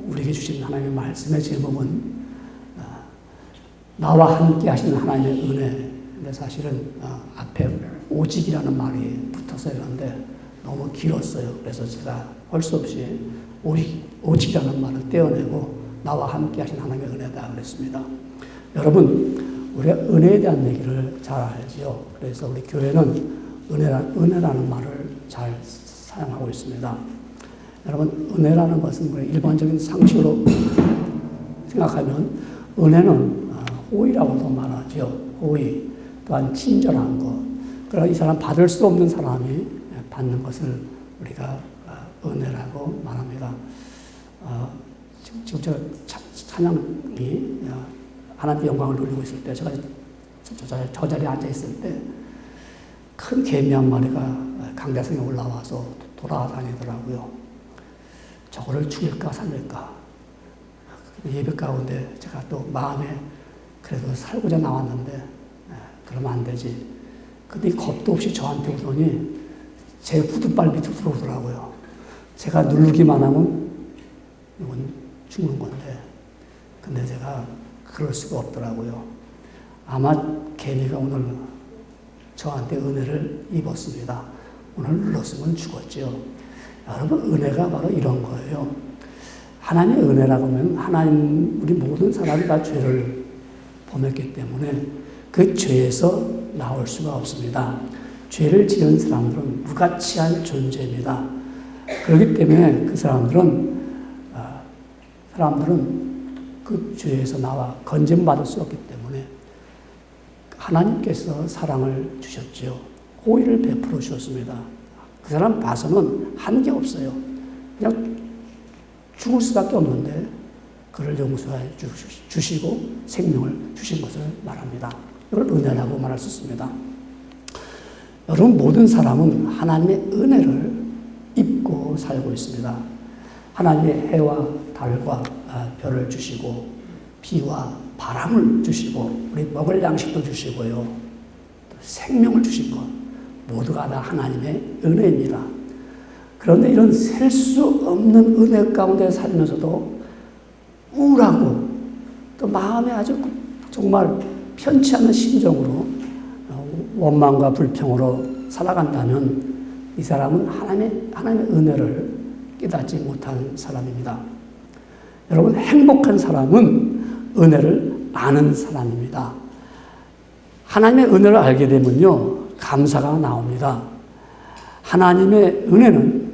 우리에게 주신 하나님의 말씀의 제목은 나와 함께 하시는 하나님의 은혜. 근데 사실은 앞에 오직이라는 말이 붙어서 있는데 너무 길었어요. 그래서 제가 할 수 없이 오직이라는 말을 떼어내고 나와 함께 하신 하나님의 은혜다 그랬습니다. 여러분, 우리가 은혜에 대한 얘기를 잘 알지요. 그래서 우리 교회는 은혜라는 말을 잘 사용하고 있습니다. 여러분, 은혜라는 것은 우리 일반적인 상식으로 생각하면 은혜는 호의라고도 말하죠. 호의, 또한 친절한 것. 그러나 이 사람 받을 수 없는 사람이 받는 것을 우리가 은혜라고 말합니다. 지금 제가 찬양이 하나님의 영광을 누리고 있을 때 제가 저 자리에 앉아 있을 때 큰 개미 한 마리가 강대상에 올라와서 돌아다니더라고요. 저거를 죽일까 살릴까. 예배 가운데 제가 또 마음에 그래도 살고자 나왔는데 그러면 안 되지. 근데 겁도 없이 저한테 오더니 제 후드발 밑으로 들어오더라고요. 제가 누르기만 하면 이건 죽는 건데. 근데 제가 그럴 수가 없더라고요. 아마 개미가 오늘 저한테 은혜를 입었습니다. 오늘 눌렀으면 죽었죠. 여러분, 은혜가 바로 이런 거예요. 하나님의 은혜라고 하면 하나님, 우리 모든 사람이 다 죄를 범했기 때문에 그 죄에서 나올 수가 없습니다. 죄를 지은 사람들은 무가치한 존재입니다. 그렇기 때문에 그 사람들은 그 죄에서 나와 건짐받을 수 없기 때문에 하나님께서 사랑을 주셨죠. 호의를 베풀어 주셨습니다. 그 사람 봐서는 한 게 없어요. 그냥 죽을 수밖에 없는데 그를 용서해 주시고 생명을 주신 것을 말합니다. 이걸 은혜라고 말할 수 있습니다. 여러분, 모든 사람은 하나님의 은혜를 입고 살고 있습니다. 하나님의 해와 달과 별을 주시고 비와 바람을 주시고 우리 먹을 양식도 주시고요. 생명을 주신 것 모두가 다 하나님의 은혜입니다. 그런데 이런 셀 수 없는 은혜 가운데 살면서도 우울하고 또 마음에 아주 정말 편치 않은 심정으로 원망과 불평으로 살아간다면 이 사람은 하나님의 은혜를 깨닫지 못한 사람입니다. 여러분, 행복한 사람은 은혜를 아는 사람입니다. 하나님의 은혜를 알게 되면요, 감사가 나옵니다. 하나님의 은혜는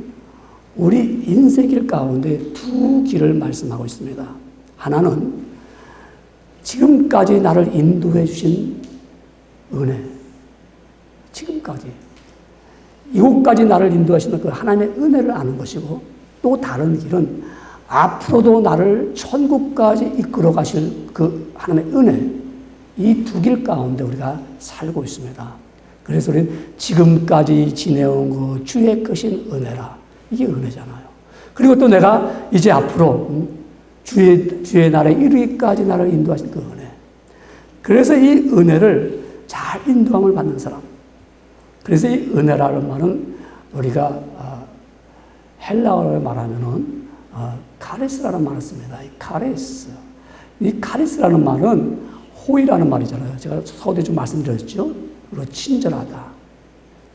우리 인생길 가운데 두 길을 말씀하고 있습니다. 하나는 지금까지 나를 인도해 주신 은혜. 지금까지. 이곳까지 나를 인도하시는 그 하나님의 은혜를 아는 것이고, 또 다른 길은 앞으로도 나를 천국까지 이끌어 가실 그 하나님의 은혜. 이 두 길 가운데 우리가 살고 있습니다. 그래서 우리는 지금까지 지내온 그 주의 크신 은혜라. 이게 은혜잖아요. 그리고 또 내가 이제 앞으로 주의 날에 이르기까지 나를 인도하신 그 은혜. 그래서 이 은혜를 잘 인도함을 받는 사람. 그래서 이 은혜라는 말은 우리가 헬라어로 말하면은 카레스라는 말을 씁니다. 이 카레스. 이 카레스라는 말은 호의라는 말이잖아요. 제가 서두에 좀 말씀드렸죠. 그리고 친절하다.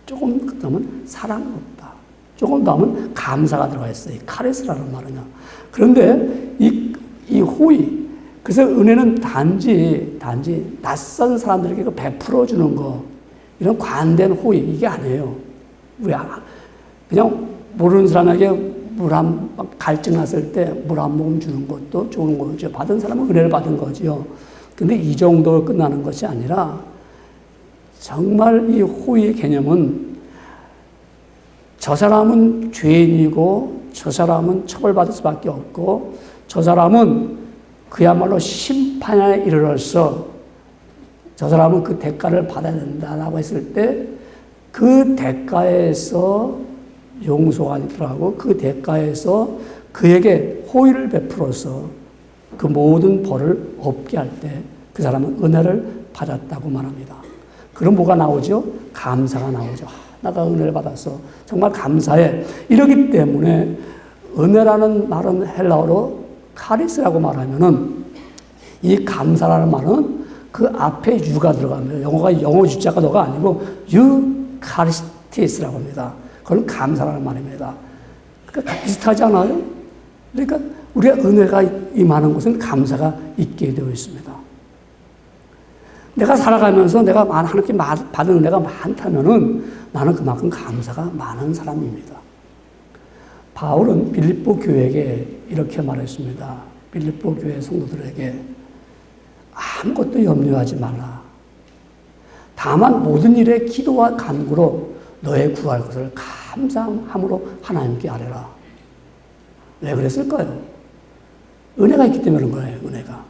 조금 더 하면 사랑스럽다. 조금 더 하면 감사가 들어가 있어요. 이 카레스라는 말은요. 그런데 이 호의, 그래서 은혜는 단지 낯선 사람들에게 베풀어 주는 거, 이런 관대한 호의, 이게 아니에요. 그냥 모르는 사람에게 갈증 났을 때 물 한 모금 주는 것도 좋은 거죠. 받은 사람은 은혜를 받은 거죠. 근데 이 정도로 끝나는 것이 아니라 정말 이 호의의 개념은 저 사람은 죄인이고 저 사람은 처벌받을 수밖에 없고 저 사람은 그야말로 심판에 이르러서 저 사람은 그 대가를 받아야 된다라고 했을 때 그 대가에서 용서가 있더라고. 그 대가에서 그에게 호의를 베풀어서 그 모든 벌을 없게 할 때 그 사람은 은혜를 받았다고 말합니다. 그럼 뭐가 나오죠? 감사가 나오죠. 내가 은혜를 받았어. 정말 감사해. 이러기 때문에 은혜라는 말은 헬라어로 카리스라고 말하면은 이 감사라는 말은 그 앞에 유가 들어가면 영어 주자가 너가 아니고 유카리스티스라고 합니다. 그건 감사라는 말입니다. 그러니까 비슷하지 않아요? 그러니까 우리가 은혜가 임하는 곳은 감사가 있게 되어 있습니다. 내가 살아가면서 내가 하나님께 받은 은혜가 많다면은 나는 그만큼 감사가 많은 사람입니다. 바울은 빌립보 교회에게 이렇게 말했습니다. 빌립보 교회 성도들에게 아무것도 염려하지 말라. 다만 모든 일에 기도와 간구로 너의 구할 것을 감사함으로 하나님께 아뢰라. 왜 그랬을까요? 은혜가 있기 때문에 그런 거예요. 은혜가.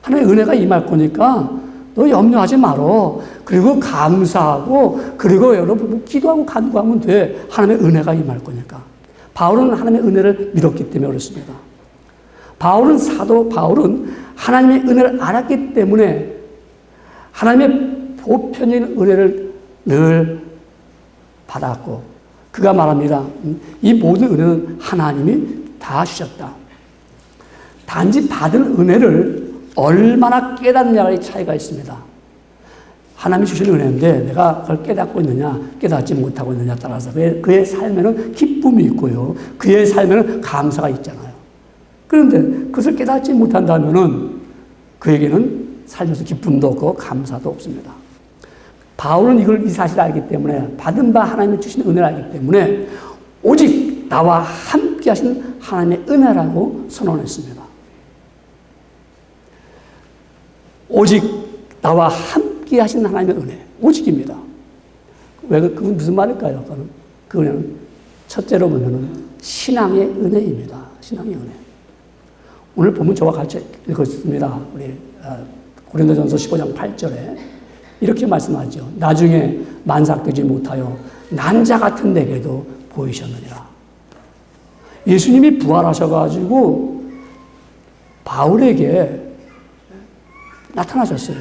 하나님의 은혜가 임할 거니까 너 염려하지 말어. 그리고 감사하고 그리고 여러분 기도하고 간구하면 돼. 하나님의 은혜가 임할 거니까. 바울은 하나님의 은혜를 믿었기 때문에 그렇습니다. 사도 바울은 하나님의 은혜를 알았기 때문에 하나님의 보편적인 은혜를 늘 받았고 그가 말합니다. 이 모든 은혜는 하나님이 다 주셨다. 단지 받은 은혜를 얼마나 깨닫느냐의 차이가 있습니다. 하나님이 주신 은혜인데 내가 그걸 깨닫고 있느냐 깨닫지 못하고 있느냐에 따라서 그의 삶에는 기쁨이 있고요. 그의 삶에는 감사가 있잖아요. 그런데 그것을 깨닫지 못한다면은 그에게는 살면서 기쁨도 없고 감사도 없습니다. 바울은 이 사실을 알기 때문에 받은 바 하나님이 주신 은혜를 알기 때문에 오직 나와 함께 하신 하나님의 은혜라고 선언했습니다. 오직 나와 함께 하신 하나님의 은혜. 오직입니다. 그건 무슨 말일까요? 그 은혜는 첫째로 보면은 신앙의 은혜입니다. 신앙의 은혜. 오늘 보면 저와 같이 읽었습니다. 우리 고린도전서 15장 8절에 이렇게 말씀하죠. 나중에 만삭되지 못하여 난자 같은 내게도 보이셨느니라. 예수님이 부활하셔가지고 바울에게 나타나셨어요.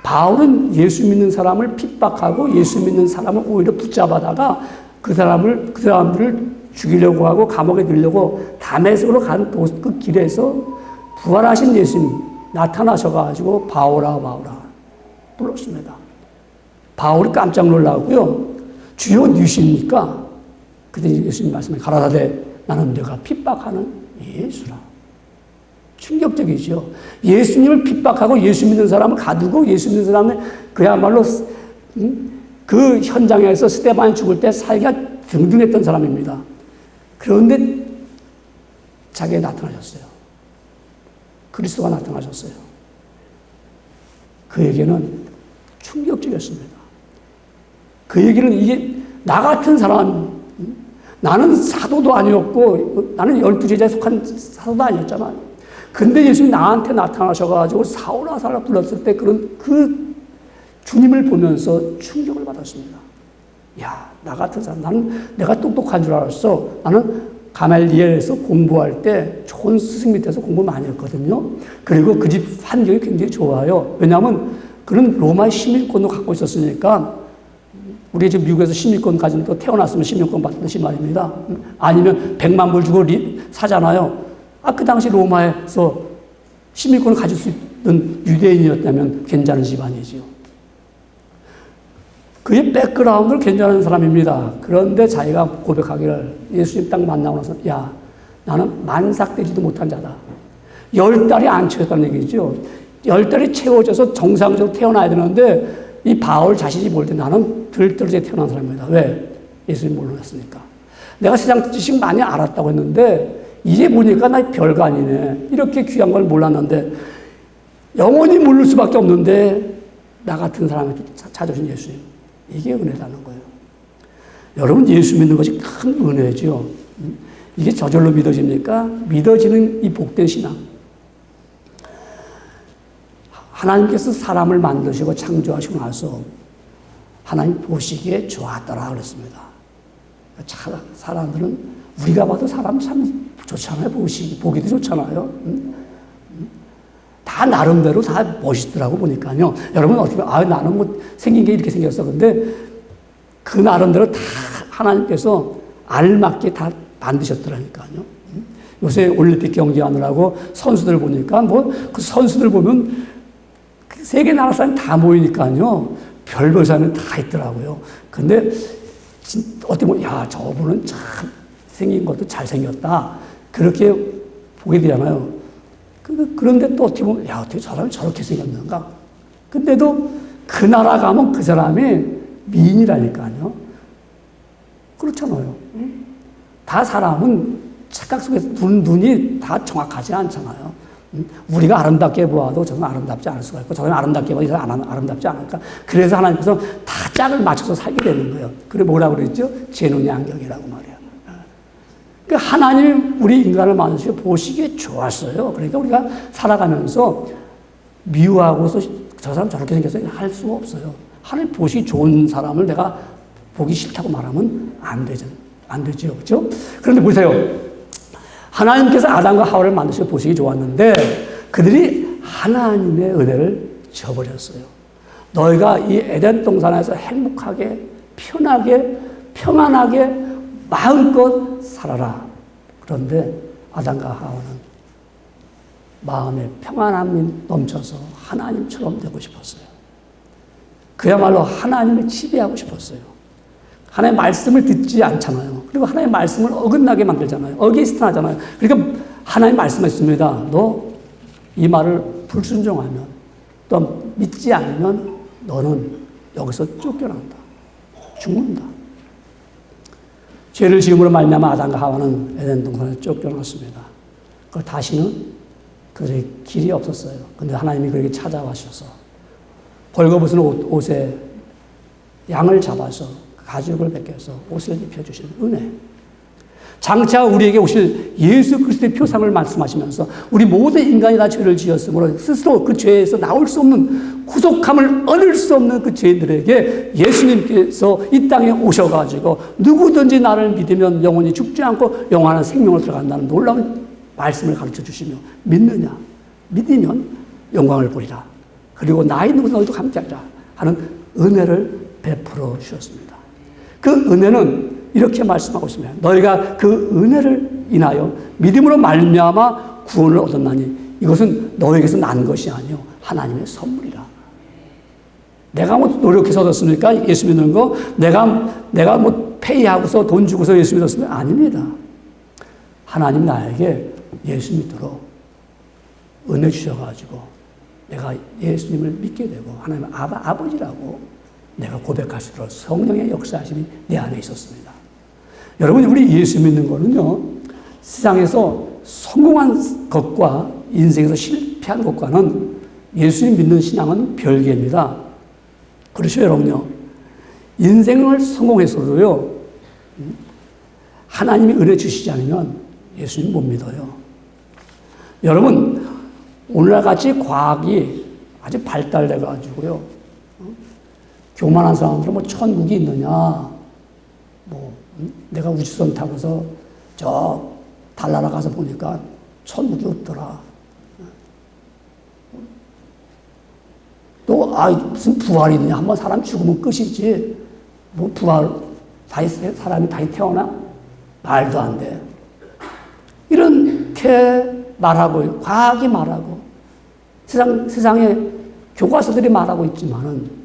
바울은 예수 믿는 사람을 핍박하고 예수 믿는 사람을 오히려 붙잡아다가 그 사람들을 죽이려고 하고 감옥에 넣으려고 다메섹으로 간 그 길에서 부활하신 예수님 나타나셔가지고 바울아 불렀습니다. 바울이 깜짝 놀라고요. 주여 누구십니까? 그때 예수님 말씀에 가라사대 나는 네가 핍박하는 예수라. 충격적이죠. 예수님을 핍박하고 예수 믿는 사람을 가두고 예수 믿는 사람을 그야말로 그 현장에서 스데반이 죽을 때 살기가 등등했던 사람입니다. 그런데 자기에 나타나셨어요. 그리스도가 나타나셨어요. 그에게는 충격적이었습니다. 그에게는 이게 나 같은 사람, 나는 사도도 아니었고 나는 12제자에 속한 사도도 아니었잖아요. 근데 예수님이 나한테 나타나셔가지고 사울아 불렀을 때 그 주님을 보면서 충격을 받았습니다. 야, 나 같은 사람, 내가 똑똑한 줄 알았어. 나는 가말리엘에서 공부할 때 좋은 스승 밑에서 공부 많이 했거든요. 그리고 그 집 환경이 굉장히 좋아요. 왜냐하면 그는 로마의 시민권도 갖고 있었으니까 우리 지금 미국에서 시민권 가진 또 태어났으면 시민권 받듯이 말입니다. 아니면 100만 불 주고 사잖아요. 그 당시 로마에서 시민권을 가질 수 있는 유대인이었다면 괜찮은 집안이지요. 그의 백그라운드를 괜찮은 사람입니다. 그런데 자기가 고백하기를 예수님 딱 만나고 나서 야, 나는 만삭되지도 못한 자다. 10달이 안 채웠다는 얘기죠. 10달이 채워져서 정상적으로 태어나야 되는데 이 바울 자신이 볼 때 나는 들떠지게 태어난 사람입니다. 왜? 예수님 몰랐으니까. 내가 세상 지식 많이 알았다고 했는데 이제 보니까 나 별거 아니네. 이렇게 귀한 걸 몰랐는데 영원히 모를 수밖에 없는데 나 같은 사람한테 찾아주신 예수님. 이게 은혜라는 거예요. 여러분 예수 믿는 것이 큰 은혜죠. 이게 저절로 믿어집니까? 믿어지는 이 복된 신앙. 하나님께서 사람을 만드시고 창조하시고 나서 하나님 보시기에 좋았더라 그랬습니다. 사람들은 우리가 봐도 사람 참 좋잖아요. 보기도 좋잖아요. 다 나름대로 다 멋있더라고 보니까요. 여러분 어떻게 나는 뭐 생긴 게 이렇게 생겼어. 근데 그 나름대로 다 하나님께서 알맞게 다 만드셨더라니까요. 요새 올림픽 경기하느라고 선수들 보니까 뭐 그 선수들 보면 세계 나라 사람이 다 모이니까요. 별별 사람이 다 있더라고요. 근데 어떻게 보면 야, 저분은 참 생긴 것도 잘생겼다. 그렇게 보게 되잖아요. 그런데 또 어떻게 보면 야, 어떻게 저 사람이 저렇게 생겼는가. 근데도 그 나라 가면 그 사람이 미인이라니까요. 그렇잖아요. 다 사람은 착각 속에서 눈이 다 정확하지 않잖아요. 우리가 아름답게 보아도 저는 아름답지 않을 수가 있고, 저는 아름답게 보아도 저는 아름답지 않을까. 그래서 하나님께서 다 짝을 맞춰서 살게 되는 거예요. 그래 뭐라고 그랬죠? 제 눈이 안경이라고 말이에요. 그러니까 하나님 우리 인간을 만드시고 보시기에 좋았어요. 그러니까 우리가 살아가면서 미워하고서 저 사람 저렇게 생겨서 할 수가 없어요. 하나님 보시기 좋은 사람을 내가 보기 싫다고 말하면 안 되죠. 그렇죠? 그런데 보세요. 하나님께서 아담과 하와를 만드시고 보시기 좋았는데 그들이 하나님의 은혜를 저버렸어요. 너희가 이 에덴 동산에서 행복하게, 편하게, 평안하게 마음껏 살아라. 그런데 아담과 하와는 마음에 평안함이 넘쳐서 하나님처럼 되고 싶었어요. 그야말로 하나님을 지배하고 싶었어요. 하나님의 말씀을 듣지 않잖아요. 그리고 하나님의 말씀을 어긋나게 만들잖아요. 어게인스트하잖아요. 그러니까 하나님 말씀했습니다. 너 이 말을 불순종하면, 또 믿지 않으면 너는 여기서 쫓겨난다. 죽는다. 죄를 지음으로 말미암아 아담과 하와는 에덴 동산에 쫓겨났습니다. 그 다시는 그들의 길이 없었어요. 근데 하나님이 그에게 찾아와셔서 벌거벗은 옷에 양을 잡아서 가죽을 벗겨서 옷을 입혀주신 은혜. 장차 우리에게 오실 예수 그리스도의 표상을 말씀하시면서 우리 모든 인간이 다 죄를 지었으므로 스스로 그 죄에서 나올 수 없는 구속함을 얻을 수 없는 그 죄인들에게 예수님께서 이 땅에 오셔가지고 누구든지 나를 믿으면 영원히 죽지 않고 영원한 생명을 들어간다는 놀라운 말씀을 가르쳐 주시며 믿느냐? 믿으면 영광을 보리라. 그리고 나 있는 곳에 너희도 함께하리라 하는 은혜를 베풀어 주셨습니다. 그 은혜는 이렇게 말씀하고 있습니다. 너희가 그 은혜를 인하여 믿음으로 말미암아 구원을 얻었나니 이것은 너에게서 난 것이 아니요 하나님의 선물이라. 내가 뭐 노력해서 얻었습니까? 예수 믿는 거 내가 뭐 페이하고서 돈 주고서 예수 믿었습니까? 아닙니다. 하나님 나에게 예수 믿도록 은혜 주셔가지고 내가 예수님을 믿게 되고 하나님 아버지라고 내가 고백할 수 있도록 성령의 역사하심이 내 안에 있었습니다. 여러분, 우리 예수 믿는 거는요, 세상에서 성공한 것과 인생에서 실패한 것과는 예수님 믿는 신앙은 별개입니다. 그렇죠, 여러분요. 인생을 성공해서도요, 하나님이 은혜 주시지 않으면 예수님 못 믿어요. 여러분, 오늘날 같이 과학이 아주 발달돼가지고요, 교만한 사람들은 뭐 천국이 있느냐, 뭐, 내가 우주선 타고서 저 달나라 가서 보니까 천국이 없더라. 또, 무슨 부활이 있느냐. 한번 사람 죽으면 끝이지. 뭐 부활, 사람이 다시 태어나? 말도 안 돼. 이렇게 말하고, 과학이 말하고, 세상에 교과서들이 말하고 있지만은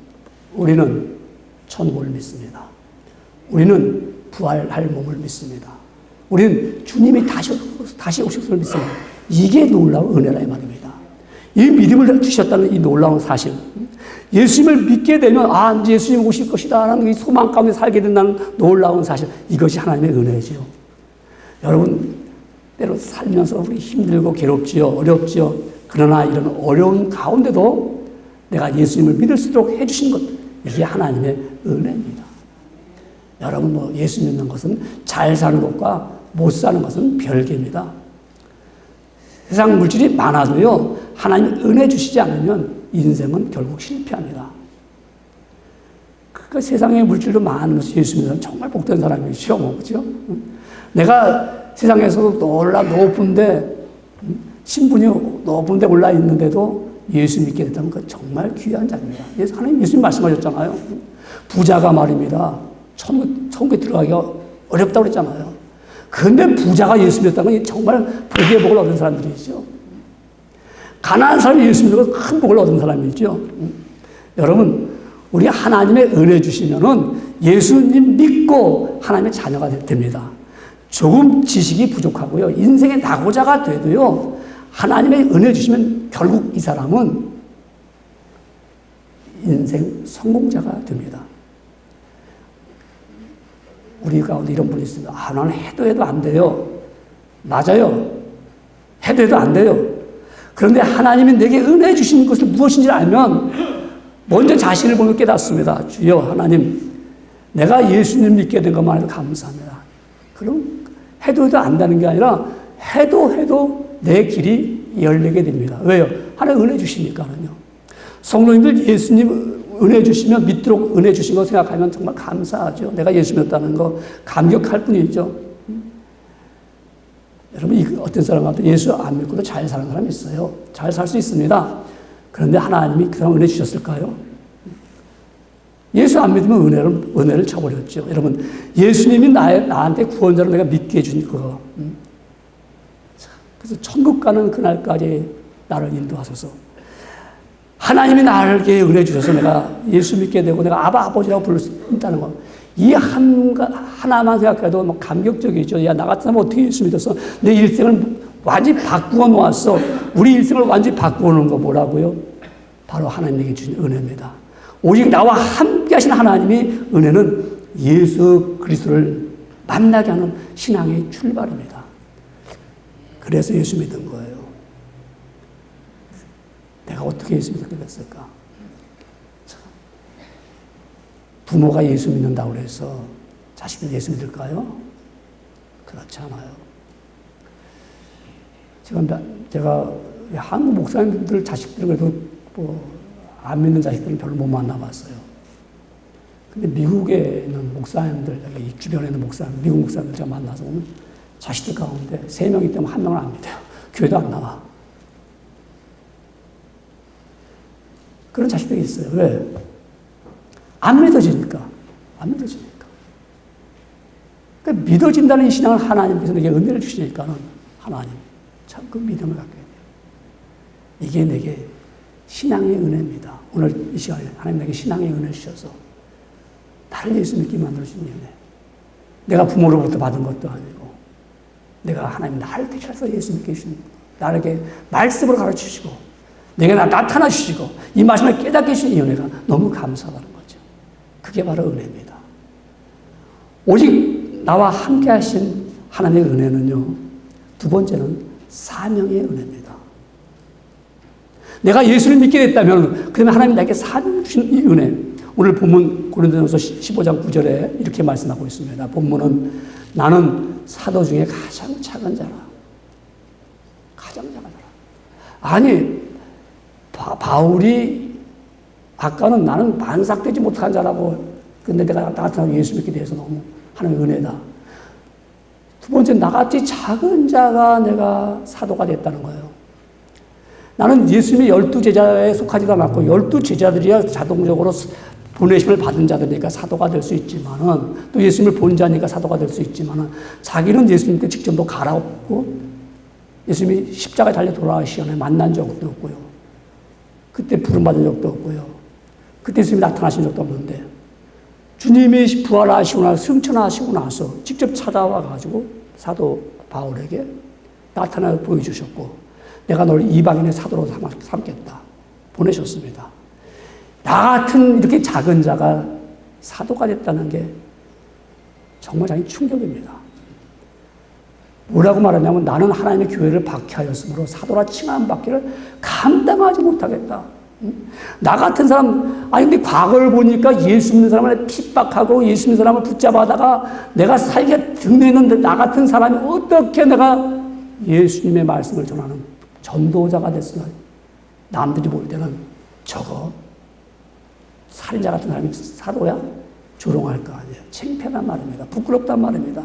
우리는 천국을 믿습니다. 우리는 부활할 몸을 믿습니다. 우리는 주님이 다시 오실 것을 믿습니다. 이게 놀라운 은혜라 이 말입니다. 이 믿음을 주셨다는 이 놀라운 사실. 예수님을 믿게 되면 이제 예수님 오실 것이다 라는 이 소망 가운데 살게 된다는 놀라운 사실. 이것이 하나님의 은혜지요. 여러분, 때로 살면서 우리 힘들고 괴롭지요, 어렵지요. 그러나 이런 어려운 가운데도 내가 예수님을 믿을 수 있도록 해주신 것, 이게 하나님의 은혜입니다. 여러분, 뭐 예수 믿는 것은 잘 사는 것과 못 사는 것은 별개입니다. 세상 물질이 많아도요, 하나님 은혜 주시지 않으면 인생은 결국 실패합니다. 그 세상에 물질도 많으면서 예수 믿는 사람 정말 복된 사람이죠, 뭐, 그죠? 내가 세상에서도 높은데, 신분이 높은데 올라 있는데도 예수 믿게 됐다면 그 정말 귀한 자입니다. 하나님 예수님 말씀하셨잖아요. 부자가 말입니다. 천국에 들어가기가 어렵다고 그랬잖아요. 근데 부자가 예수 믿었다는 건 정말 복의 복을 얻은 사람들이죠. 가난한 사람이 예수 믿고 큰 복을 얻은 사람이죠. 여러분, 우리 하나님의 은혜 주시면은 예수님 믿고 하나님의 자녀가 됩니다. 조금 지식이 부족하고요. 인생의 낙오자가 돼도요. 하나님의 은혜 주시면 결국 이 사람은 인생 성공자가 됩니다. 우리 가운데 이런 분이 있습니다. 나는 해도 안 돼요. 맞아요. 해도 안 돼요. 그런데 하나님이 내게 은혜 주신 것을 무엇인지 알면 먼저 자신을 보며 깨닫습니다. 주여 하나님, 내가 예수님 믿게 된 것만 해도 감사합니다. 그럼 해도 안다는 게 아니라 해도 내 길이 열리게 됩니다. 왜요? 하나님 은혜 주시니까는요. 성도님들 예수님 은혜 주시면 믿도록 은혜 주신 거 생각하면 정말 감사하죠. 내가 예수 믿었다는 거 감격할 뿐이죠. 여러분, 어떤 사람한테 예수 안 믿고도 잘 사는 사람이 있어요. 잘 살 수 있습니다. 그런데 하나님이 그 사람 은혜 주셨을까요? 예수 안 믿으면 은혜를 쳐버렸죠. 여러분, 예수님이 나한테 구원자로 내가 믿게 해준 그거. 그래서 천국 가는 그날까지 나를 인도하소서. 하나님이 나에게 은혜 주셔서 내가 예수 믿게 되고 내가 아버지라고 부를 수 있다는 거. 이 하나만 생각해도 뭐 감격적이죠. 야, 나 같은 사람 어떻게 예수 믿었어? 내 일생을 완전히 바꾸어 놓았어. 우리 일생을 완전히 바꾸어 놓은 거 뭐라고요? 바로 하나님에게 주신 은혜입니다. 오직 나와 함께 하신 하나님의 은혜는 예수 그리스도를 만나게 하는 신앙의 출발입니다. 그래서 예수 믿은 거예요. 내가 어떻게 예수 믿게 됐을까? 부모가 예수 믿는다고 해서 자식들 예수 믿을까요? 그렇지 않아요. 제가 한국 목사님들 자식들 그래도 안 믿는 자식들은 별로 못 만나봤어요. 근데 미국에 있는 목사님들, 여기 주변에 있는 미국 목사님들 제가 만나서 보면 자식들 가운데 3명이 때문에 1명을 안 믿어요. 교회도 안 나와. 그런 자식들이 있어요. 왜? 안 믿어지니까. 그러니까 믿어진다는 이 신앙을 하나님께서 내게 은혜를 주시니까는 하나님, 참 그 믿음을 갖게 돼요. 이게 내게 신앙의 은혜입니다. 오늘 이 시간에 하나님 내게 신앙의 은혜 주셔서 나를 예수 믿게 만들어주신 은혜. 내가 부모로부터 받은 것도 아니고 내가 하나님 나를 택하셔서 예수 믿게 해주신 나에게 말씀으로 가르치시고 내게 나타나 주시고 이 말씀을 깨닫게 해주신 이 은혜가 너무 감사하다는 거죠. 그게 바로 은혜입니다. 오직 나와 함께 하신 하나님의 은혜는요. 두 번째는 사명의 은혜입니다. 내가 예수를 믿게 됐다면 그러면 하나님 나에게 사명을 주신 이 은혜. 오늘 본문 고린도전서 15장 9절에 이렇게 말씀하고 있습니다. 본문은 나는 사도 중에 가장 작은 자라. 가장 작은 자라. 아니 바울이 아까는 나는 반삭되지 못한 자라고 근데 내가 나타나서 예수 믿게 돼서 너무 하나님의 은혜다. 두 번째 나같이 작은 자가 내가 사도가 됐다는 거예요. 나는 예수님의 12제자에 속하지도 않았고 12제자들이야 자동적으로 보내심을 받은 자들이니까 사도가 될 수 있지만은 또 예수님을 본 자니까 사도가 될 수 있지만은 자기는 예수님께 직접 뭐 갈아엎고 예수님이 십자가에 달려 돌아가시기 전에 만난 적도 없고요. 그때 부름받은 적도 없고요. 그때 예수님이 나타나신 적도 없는데 주님이 부활하시고 나서 승천하시고 나서 직접 찾아와 가지고 사도 바울에게 나타나 보여주셨고 내가 너를 이방인의 사도로 삼겠다. 보내셨습니다. 나 같은 이렇게 작은 자가 사도가 됐다는 게 정말 자기 충격입니다. 뭐라고 말하냐면 나는 하나님의 교회를 박해하였으므로 사도라 칭함받기를 감당하지 못하겠다. 나 같은 사람, 아니 근데 과거를 보니까 예수 믿는 사람을 핍박하고 예수 믿는 사람을 붙잡아다가 내가 살게 등대했는데 나 같은 사람이 어떻게 내가 예수님의 말씀을 전하는 전도자가 됐으나 남들이 볼 때는 저거 살인자 같은 사람이 사도야? 조롱할 거 아니에요. 창피하단 말입니다. 부끄럽단 말입니다.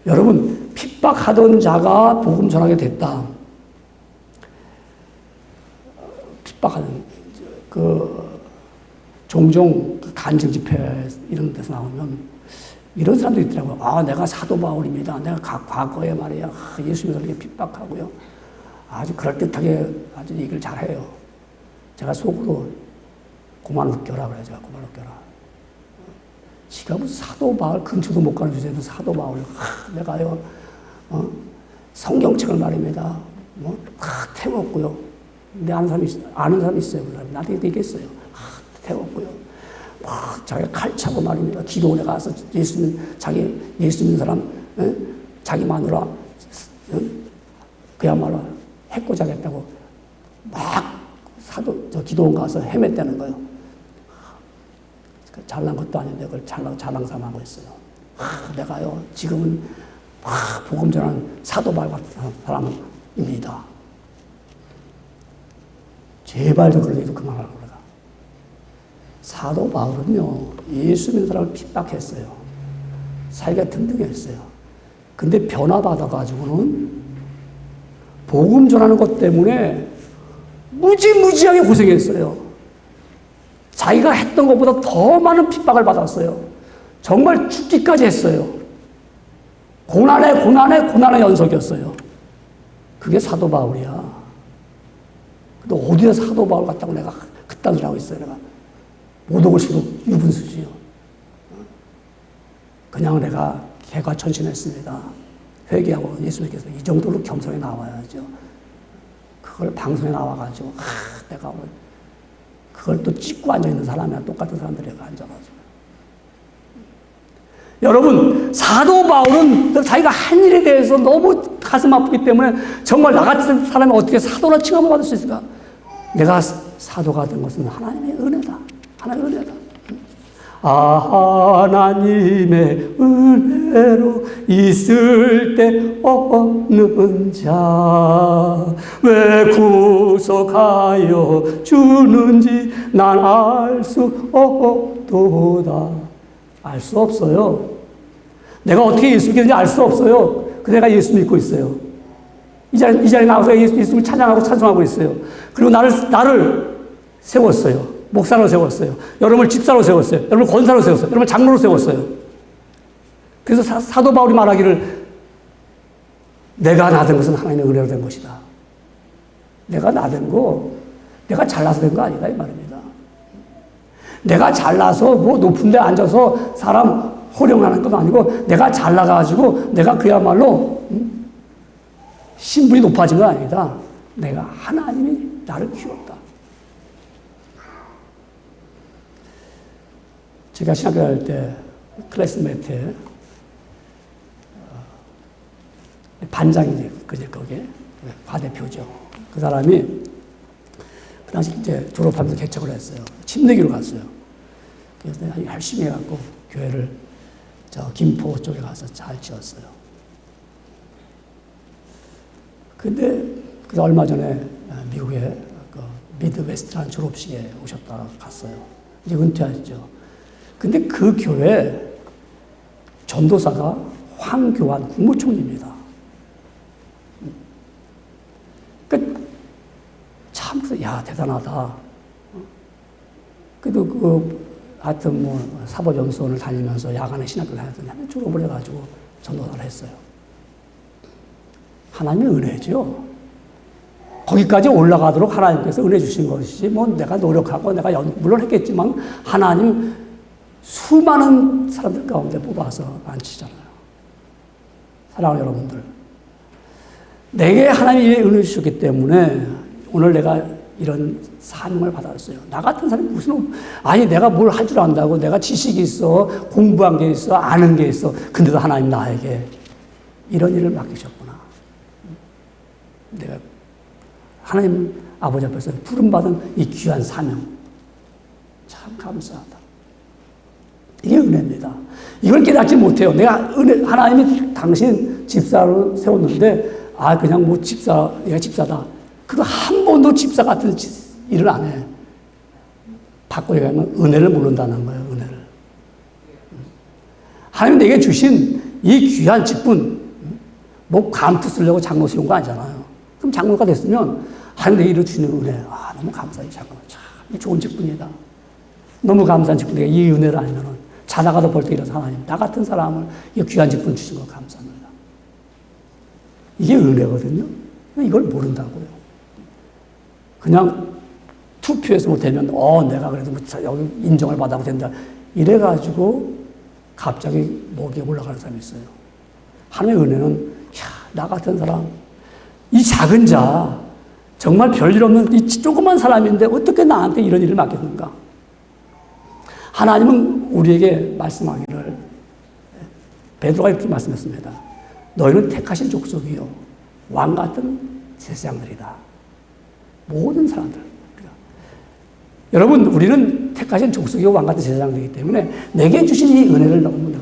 여러분 핍박하던 자가 복음 전하게 됐다. 핍박하는 종종 간증 집회 이런 데서 나오면 이런 사람들이 있더라고요. 아, 내가 사도 바울입니다. 내가 과거에 말이야. 예수님을 이렇게 핍박하고요. 아주 그럴듯하게 아주 얘기를 잘해요. 제가 속으로 그만 웃겨라 그래요. 제가 그만 웃겨라. 지가 무슨 사도 바울 근처도 못 가는 주제는 사도 바울. 내가요. 성경책을 말입니다. 다 태웠고요. 근데 아는 사람이 있어요. 그 사람이 나한테 얘기했어요. 태웠고요. 자기가 칼 차고 말입니다. 기도원에 가서 예수 믿는 사람, 자기 마누라, 그야말로 해코자겠다고 막 기도원 가서 헤맸다는 거예요. 잘난 것도 아닌데 그걸 자랑삼하고 있어요. 내가요, 지금은 복음 전하는 사도 바울 같은 사람입니다. 제발 좀 그런 얘기도 그만하라고. 사도 바울은요, 예수 믿는 사람을 핍박했어요. 살기가 등등했어요. 근데 변화받아가지고는 복음 전하는 것 때문에 무지무지하게 고생했어요. 자기가 했던 것보다 더 많은 핍박을 받았어요. 정말 죽기까지 했어요. 고난의 연속이었어요. 그게 사도 바울이야. 근데 어디서 사도 바울 같다고 내가 그딴 소리 하고 있어요, 내가. 모독을시도 유분수지요. 그냥 내가 개과천신했습니다. 회개하고 예수님께서 이 정도로 겸손히 나와야죠. 그걸 방송에 나와가지고 내가 그걸 또 찍고 앉아있는 사람이야. 똑같은 사람들이 앉아가지고. 여러분, 사도 바울은 자기가 한 일에 대해서 너무 가슴 아프기 때문에 정말 나 같은 사람이 어떻게 사도나 칭함을 받을 수 있을까? 내가 사도가 된 것은 하나님의 은혜다. 하나님의 은혜다. 하나님의 은혜로 있을 때 없는 자 왜 구속하여 주는지 난 알 수 없도다. 알 수 없어요. 내가 어떻게 예수 믿는지 알 수 없어요. 그 내가 예수 믿고 있어요. 이 자리에 나와서 예수님을 찬양하고 찬송하고 있어요. 그리고 나를 세웠어요. 목사로 세웠어요. 여러분을 집사로 세웠어요. 여러분을 권사로 세웠어요. 여러분을 장로로 세웠어요. 그래서 사도 바울이 말하기를 내가 나된 것은 하나님의 은혜로 된 것이다. 내가 나된 거, 내가 잘나서 된 거 아니다 이 말입니다. 내가 잘나서 뭐 높은 데 앉아서 사람 호령하는 건 아니고 내가 잘나가지고 내가 그야말로 신분이 높아진 건 아니다. 내가 하나님이 나를 키웠다. 제가 신학교 다닐 때 클래스메이트에 반장이지, 거기에 과대표죠. 그 사람이 그 당시 이제 졸업하면서 개척을 했어요. 침례교를 갔어요. 그래서 내가 열심히 해갖고 교회를 저 김포 쪽에 가서 잘 지었어요. 근데 그 얼마 전에 미국에 그 미드웨스트라는 졸업식에 오셨다가 갔어요. 이제 은퇴하셨죠. 근데 그 교회 전도사가 황교안 국무총리입니다. 참, 야, 대단하다. 그래도 하여튼 사법연수원을 다니면서 야간에 신학교를 다녔더니 졸업을 해가지고 전도사를 했어요. 하나님의 은혜죠. 거기까지 올라가도록 하나님께서 은혜 주신 것이지, 내가 노력하고 물론 했겠지만 하나님 수많은 사람들 가운데 뽑아서 앉히잖아요. 사랑하는 여러분들. 내게 하나님이 은혜 주셨기 때문에 오늘 내가 이런 사명을 받았어요. 나 같은 사람이 내가 뭘 할 줄 안다고, 내가 지식이 있어, 공부한 게 있어, 아는 게 있어. 근데도 하나님 나에게 이런 일을 맡기셨구나. 내가 하나님 아버지 앞에서 부름받은 이 귀한 사명. 참 감사하다. 이게 은혜입니다. 이걸 깨닫지 못해요. 내가 하나님이 당신 집사로 세웠는데, 그냥 내가 집사다. 그거 한 번도 집사 같은 일을 안 해. 바꿔 얘기하면 은혜를 모른다는 거예요, 은혜를. 하나님 내게 주신 이 귀한 직분, 감투 쓰려고 장로 세운 거 아니잖아요. 그럼 장로가 됐으면 하나님 내게 이루어주는 은혜, 너무 감사해, 장로. 참 좋은 직분이다. 너무 감사한 직분, 내가 이 은혜를 알면은 자다가도 벌떡 일어서 하나님, 나 같은 사람을 이 귀한 직분 주신 것 감사합니다. 이게 은혜거든요. 이걸 모른다고요. 그냥 투표해서 못되면 내가 그래도 여기 인정을 받아도 된다. 이래가지고 갑자기 목에 올라가는 사람이 있어요. 하나님의 은혜는 나 같은 사람, 이 작은 자, 정말 별일 없는 이 조그만 사람인데 어떻게 나한테 이런 일을 맡겼는가? 하나님은 우리에게 말씀하기를, 베드로가 이렇게 말씀했습니다. 너희는 택하신 족속이요 왕 같은 제사장들이다. 모든 사람들. 여러분, 우리는 택하신 족속이요 왕 같은 제사장들이기 때문에 내게 주신 이 은혜를 너무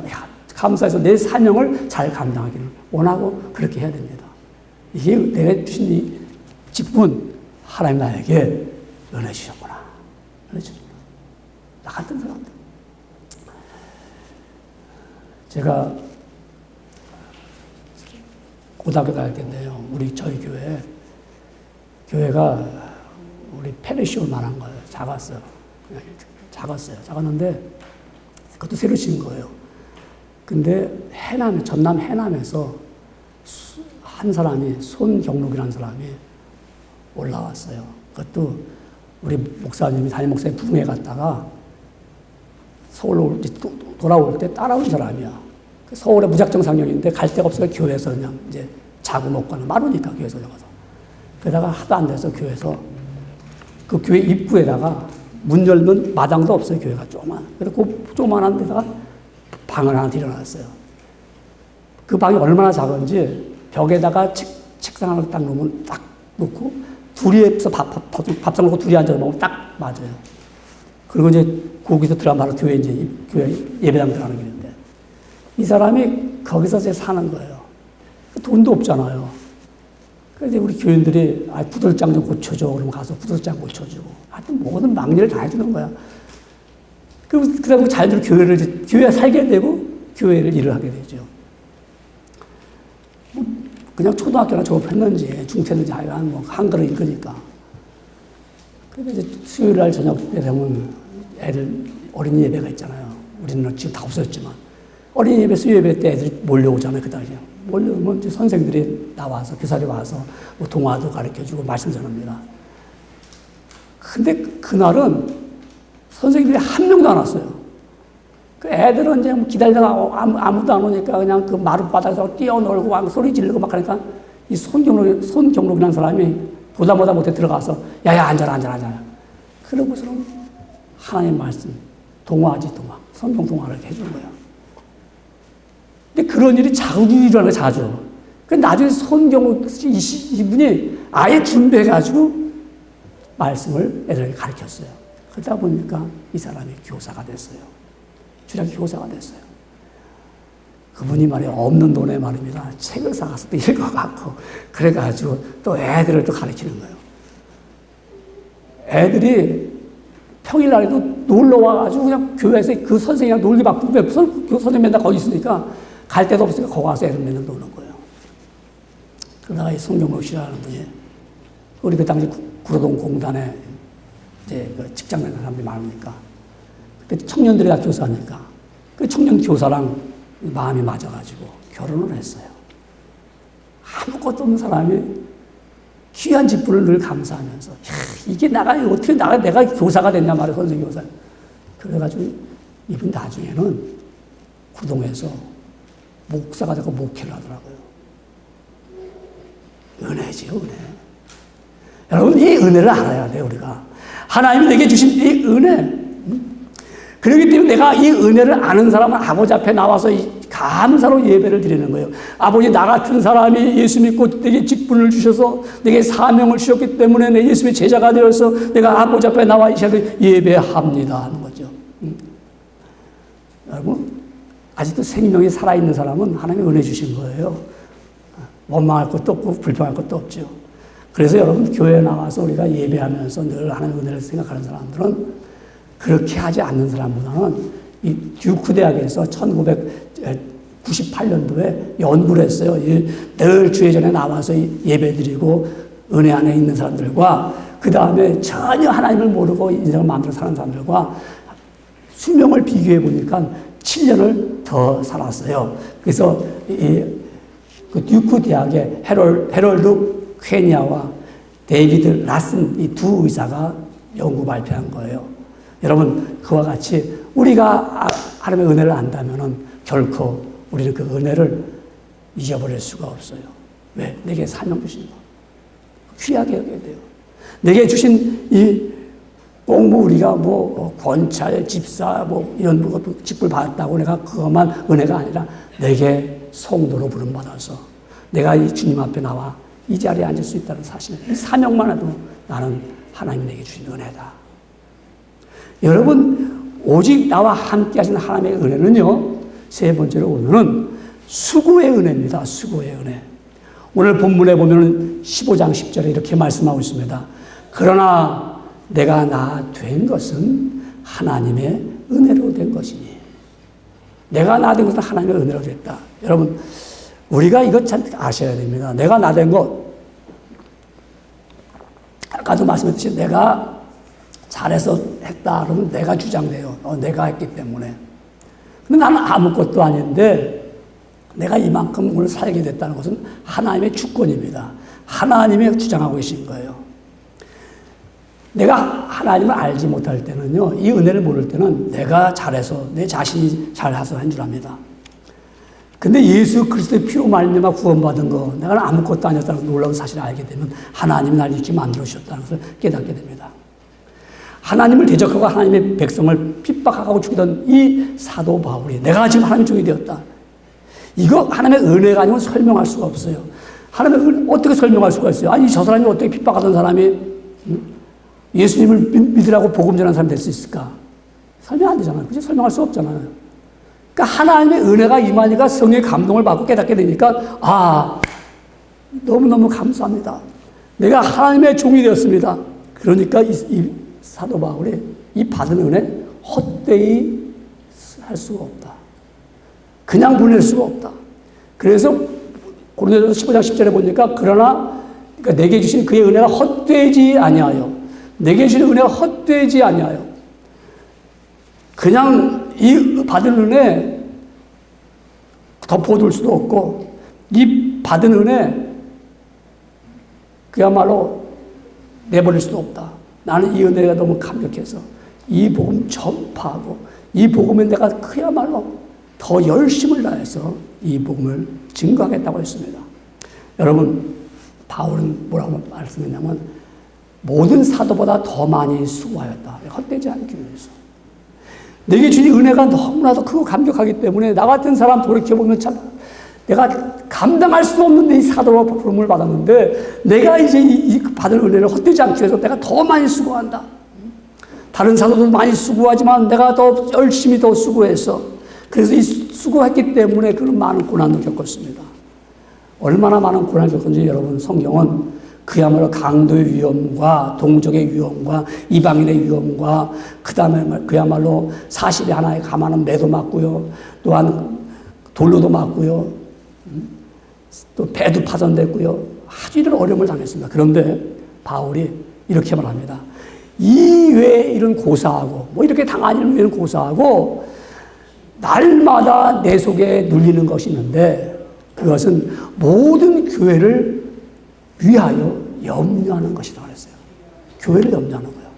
감사해서 내 사명을 잘 감당하기를 원하고 그렇게 해야 됩니다. 이게 내게 주신 이 직분, 하나님 나에게 은혜 주셨구나. 은혜 주셨구나. 나 같은 사람들. 제가 고등학교 다닐 때인데요. 저희 교회가 우리 페르시온만한 거예요. 작았어요. 작았는데 그것도 새로 지은 거예요. 근데 전남 해남에서 한 사람이, 손경록이라는 사람이 올라왔어요. 그것도 우리 목사님이, 담임 목사님 부흥회 갔다가 서울로 돌아올 때 따라온 사람이야. 서울에 무작정 상영인데 갈 데가 없어서 교회에서 그냥 이제 자고 먹거나 마루니까 교회에서 가서. 그러다가 하도 안 돼서 교회에서 그 교회 입구에다가 문 열면 마당도 없어요. 교회가 조그만. 그래서 그 조그만한 데다가 방을 하나 들여놨어요. 그 방이 얼마나 작은지 벽에다가 책상 하나 딱 놓으면 딱 놓고 둘이서 밥상 놓고 둘이 앉아서 먹으면 딱 맞아요. 그리고 이제 거기서 들어가면 바로 교회 예배당 들어가는 길인데 이 사람이 거기서 이제 사는 거예요. 돈도 없잖아요. 그래서 우리 교인들이 구들장 좀 고쳐줘. 그러면 가서 구들장 고쳐주고 하여튼 모든 막리를 다 해주는 거야. 그러다 자연스럽게 교회에 살게 되고 교회를 일을 하게 되죠. 그냥 초등학교나 졸업했는지 중퇴했는지 하여간 한글을 읽으니까. 그래서 이제 수요일 날 저녁 때 되면 애들 어린이 예배가 있잖아요. 우리는 지금 다 없어졌지만 어린이 예배, 수요 예배 때 애들이 몰려오잖아요. 그 당시에. 몰려오면 이제 선생들이 나와서, 교사들이 와서 동화도 가르쳐주고 말씀 전합니다. 근데 그날은 선생님들이 한 명도 안 왔어요. 그 애들은 이제 기다리다가 아무도 안 오니까 그냥 그 마룻바닥에서 뛰어놀고 막 소리 지르고 막 하니까 이 손경록이라는 사람이 보다 못해 들어가서 야야 앉아라. 그러고서는 하나님 말씀, 동화, 성경 동화를 해주는 거예요. 근데 그런 일이 자주 일어나요, 자주. 근데 나중에 손경록 이분이 아예 준비해가지고 말씀을 애들에게 가르쳤어요. 그러다 보니까 이 사람이 교사가 됐어요. 주량 교사가 됐어요. 그분이 말이야 없는 돈에 말입니다. 책을 사가서 또 읽어갖고 그래가지고 또 애들을 또 가르치는 거예요. 애들이 평일날에도 놀러 와가지고 그냥 교회에서 그 선생님이랑 놀기 바쁘고 그 선생님 맨날 거기 있으니까 갈 데도 없으니까 거기 와서 애들 맨날 노는 거예요. 그러다가 이 송경록 씨라는 분이 우리 그 당시 구로동 공단에 이제 그 직장 내는 사람들이 많으니까 그때 청년들이 다 교사니까 그 청년 교사랑 마음이 맞아가지고 결혼을 했어요. 아무것도 없는 사람이 귀한 직분을 늘 감사하면서 이게 어떻게 내가 교사가 됐냐 말이에요. 선생님 교사. 그래가지고 이분 나중에는 구동에서 목사가 되고 목회를 하더라고요. 은혜지요, 은혜. 여러분, 이 은혜를 알아야 돼요, 우리가. 하나님이 내게 주신 이 은혜. 그렇기 때문에 내가 이 은혜를 아는 사람은 아버지 앞에 나와서 감사로 예배를 드리는 거예요. 아버지, 나 같은 사람이 예수 믿고 내게 직분을 주셔서 내게 사명을 주셨기 때문에 내 예수의 제자가 되어서 내가 아버지 앞에 나와 이 시간에 예배합니다 하는 거죠. 여러분, 아직도 생명이 살아있는 사람은 하나님이 은혜 주신 거예요. 원망할 것도 없고 불평할 것도 없죠. 그래서 여러분, 교회에 나와서 우리가 예배하면서 늘 하나님의 은혜를 생각하는 사람들은 그렇게 하지 않는 사람보다는 이 듀크 대학에서 1998년도에 연구를 했어요. 늘 주의 전에 나와서 예배드리고 은혜 안에 있는 사람들과 그 다음에 전혀 하나님을 모르고 인생을 마음대로 사는 사람들과 수명을 비교해 보니까 7년을 더 살았어요. 그래서 그 듀크 대학의 헤럴드 퀘니아와 데이비드 라슨 이 두 의사가 연구 발표한 거예요. 여러분, 그와 같이 우리가 하나님의 은혜를 안다면은 결코 우리는 그 은혜를 잊어버릴 수가 없어요. 왜? 내게 사명 주신 거. 귀하게 여겨야 돼요. 내게 주신 이 공부 우리가 뭐 권찰, 집사 뭐 이런 직분을 받았다고 내가 그것만 은혜가 아니라 내게 성도로 부름받아서 내가 이 주님 앞에 나와 이 자리에 앉을 수 있다는 사실, 이 사명만 해도 나는 하나님이 내게 주신 은혜다. 여러분, 오직 나와 함께 하신 하나님의 은혜는요, 세 번째로 오늘은 수고의 은혜입니다. 수고의 은혜. 오늘 본문에 보면 15장 10절에 이렇게 말씀하고 있습니다. 그러나 내가 나 된 것은 하나님의 은혜로 된 것이니. 내가 나 된 것은 하나님의 은혜로 됐다. 여러분, 우리가 이것 참 아셔야 됩니다. 내가 나 된 것, 아까도 말씀했듯이 내가 잘해서 했다 그러면 내가 주장돼요. 내가 했기 때문에. 근데 나는 아무것도 아닌데 내가 이만큼 오늘 살게 됐다는 것은 하나님의 주권입니다. 하나님이 주장하고 계신 거예요. 내가 하나님을 알지 못할 때는요, 이 은혜를 모를 때는 내가 잘해서, 내 자신이 잘해서 한 줄 압니다. 근데 예수 그리스도의 피로 말미암아 구원받은 거, 내가 아무것도 아니었다는 놀라운 사실을 알게 되면 하나님이 나를 이렇게 만들어주셨다는 것을 깨닫게 됩니다. 하나님을 대적하고 하나님의 백성을 핍박하고 죽이던 이 사도 바울이 내가 지금 하나님의 종이 되었다. 이거 하나님의 은혜가 아니면 설명할 수가 없어요. 하나님의 은혜 어떻게 설명할 수가 있어요? 아니, 저 사람이 어떻게 핍박하던 사람이 예수님을 믿으라고 복음 전하는 사람이 될 수 있을까? 설명 안 되잖아요. 그죠? 설명할 수 없잖아요. 그러니까 하나님의 은혜가 임하니까 성령의 감동을 받고 깨닫게 되니까, 아, 너무너무 감사합니다. 내가 하나님의 종이 되었습니다. 그러니까 이 사도 바울이 이 받은 은혜 헛되이 할 수가 없다. 그냥 보낼 수가 없다. 그래서 고린도전서 15장 10절에 보니까 그러나 그러니까 내게 주신 그의 은혜가 헛되지 아니하여, 내게 주신 은혜가 헛되지 아니하여, 그냥 이 받은 은혜 덮어둘 수도 없고, 이 받은 은혜 그야말로 내버릴 수도 없다. 나는 이 은혜가 너무 감격해서 이 복음 전파하고 이 복음에 내가 그야말로 더 열심을 다해서 이 복음을 증거하겠다고 했습니다. 여러분, 바울은 뭐라고 말씀했냐면 모든 사도보다 더 많이 수고하였다. 헛되지 않기 위해서. 내게 주신 은혜가 너무나도 크고 감격하기 때문에 나 같은 사람 돌이켜보면 참 내가 감당할 수 없는 이 사도로 부름을 받았는데 내가 이제 이 받은 은혜를 헛되지 않기 위해서 내가 더 많이 수고한다. 다른 사도도 많이 수고하지만 내가 더 열심히 더 수고해서 그래서 이 수고했기 때문에 그런 많은 고난을 겪었습니다. 얼마나 많은 고난을 겪었는지 여러분, 성경은 그야말로 강도의 위험과 동족의 위험과 이방인의 위험과 그 다음에 그야말로 40에 하나에 가마는 매도 맞고요. 또한 돌로도 맞고요. 또 배도 파손됐고요. 아주 이런 어려움을 당했습니다. 그런데 바울이 이렇게 말합니다. 이 외에 이런 고사하고 뭐 이렇게 당한 일을 위해 고사하고 날마다 내 속에 눌리는 것이 있는데 그것은 모든 교회를 위하여 염려하는 것이다 그랬어요. 교회를 염려하는 거예요.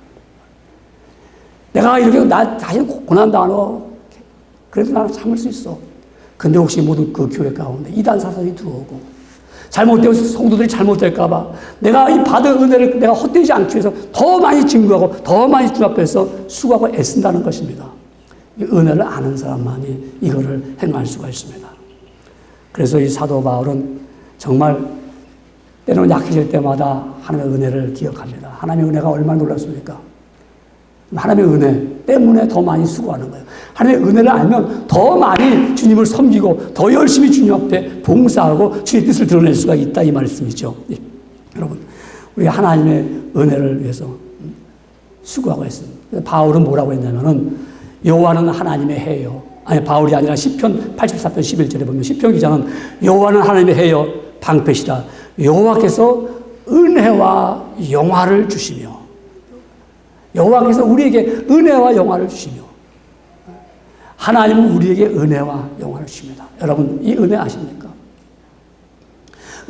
내가 이렇게 나 자신 고난당하노. 그래도 나는 참을 수 있어. 근데 혹시 모두 그 교회 가운데 이단 사상이 들어오고 잘못되고 성도들이 잘못될까봐 내가 이 받은 은혜를 내가 헛되지 않기 위해서 더 많이 증거하고 더 많이 주 앞에서 수고하고 애쓴다는 것입니다. 이 은혜를 아는 사람만이 이거를 행할 수가 있습니다. 그래서 이 사도 바울은 정말 때로는 약해질 때마다 하나님의 은혜를 기억합니다. 하나님의 은혜가 얼마나 놀랍습니까? 하나님의 은혜 때문에 더 많이 수고하는 거예요. 하나님의 은혜를 알면 더 많이 주님을 섬기고 더 열심히 주님 앞에 봉사하고 주의 뜻을 드러낼 수가 있다 이 말씀이죠. 예. 여러분, 우리 하나님의 은혜를 위해서 수고하고 있습니다. 바울은 뭐라고 했냐면은 여호와는 하나님의 해요. 아니, 바울이 아니라 시편 84편 11절에 보면 시편 기자는 여호와는 하나님의 해요 방패시라. 여호와께서 은혜와 영화를 주시며 여호와께서 우리에게 은혜와 영화를 주시며 하나님은 우리에게 은혜와 영광을 주십니다. 여러분, 이 은혜 아십니까?